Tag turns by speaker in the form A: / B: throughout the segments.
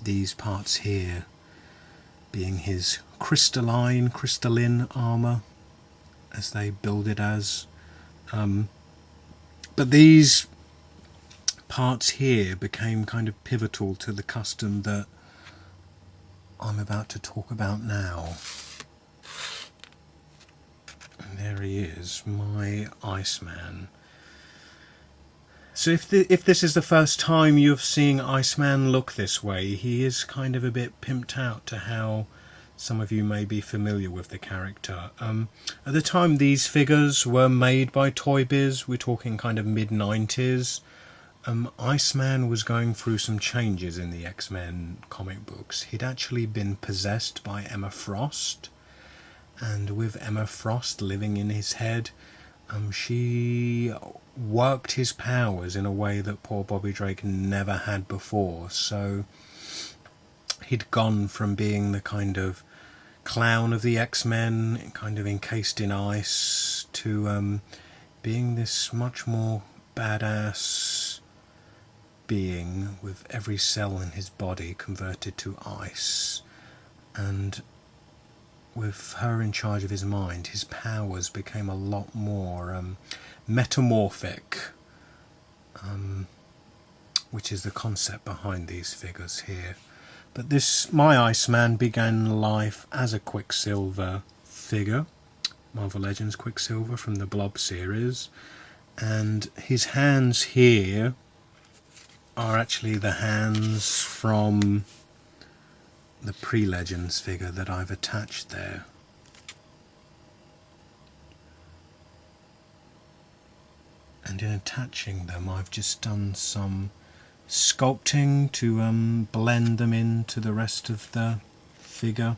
A: these parts here being his crystalline armour, as they build it as. But these parts here became kind of pivotal to the custom that I'm about to talk about now. And there he is, my Iceman. So if this is the first time you're seeing Iceman look this way, he is kind of a bit pimped out to how some of you may be familiar with the character. At the time these figures were made by Toy Biz, we're talking kind of mid-90s, Iceman was going through some changes in the X-Men comic books. He'd actually been possessed by Emma Frost, and with Emma Frost living in his head, she worked his powers in a way that poor Bobby Drake never had before. So he'd gone from being the kind of clown of the X-Men, kind of encased in ice, to being this much more badass being with every cell in his body converted to ice. And with her in charge of his mind, his powers became a lot more metamorphic, which is the concept behind these figures here. But this, my Iceman, began life as a Quicksilver figure, Marvel Legends Quicksilver from the Blob series, and his hands here are actually the hands from the pre-Legends figure that I've attached there. And in attaching them, I've just done some sculpting to blend them into the rest of the figure.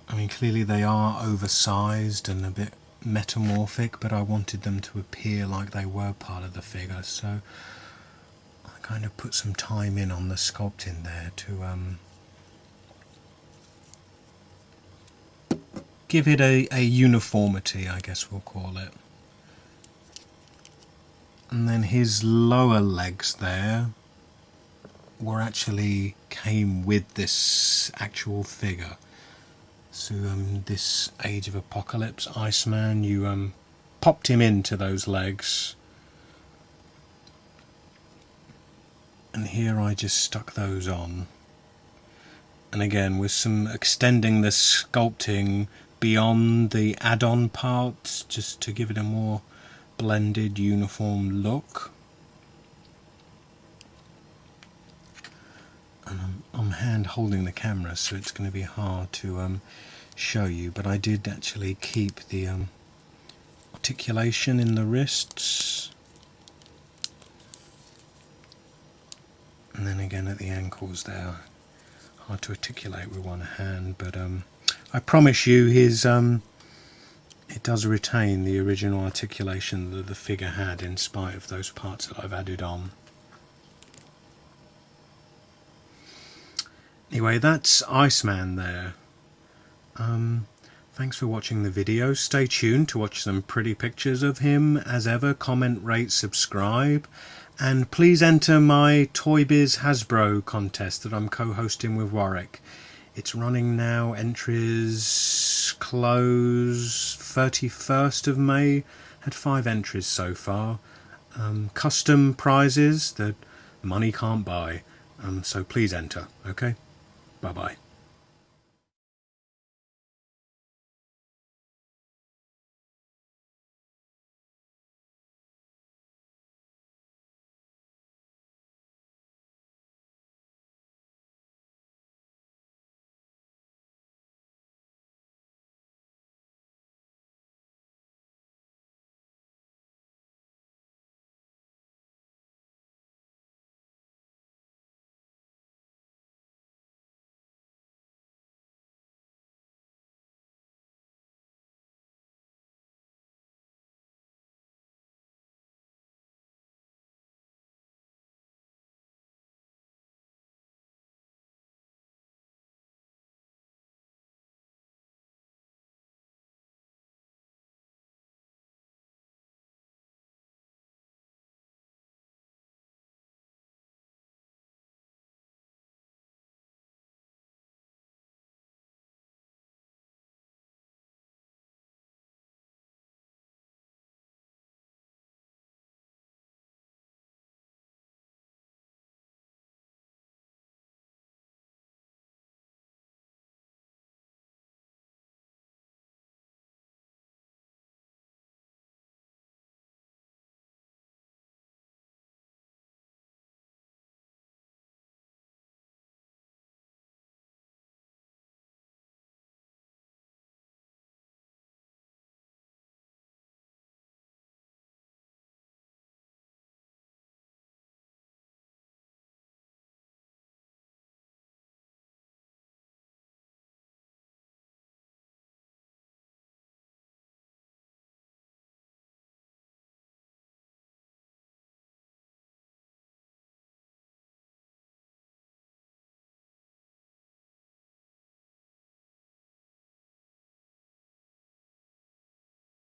A: I mean, clearly they are oversized and a bit metamorphic, but I wanted them to appear like they were part of the figure, so I kind of put some time in on the sculpting there to give it a uniformity, I guess we'll call it. And then his lower legs there were actually came with this actual figure. So this Age of Apocalypse Iceman, you popped him into those legs, and here I just stuck those on, and again with some extending the sculpting beyond the add-on parts just to give it a more blended uniform look. And I'm hand holding the camera, so it's going to be hard to show you, but I did actually keep the articulation in the wrists, and then again at the ankles there. Hard to articulate with one hand, but I promise you his it does retain the original articulation that the figure had, in spite of those parts that I've added on. Anyway, that's Iceman there. Thanks for watching the video. Stay tuned to watch some pretty pictures of him. As ever, comment, rate, subscribe, and please enter my Toy Biz Hasbro contest that I'm co-hosting with Warwick. It's running now. Entries close 31st of May. Had 5 entries so far. Custom prizes that money can't buy. So please enter, okay? Bye-bye.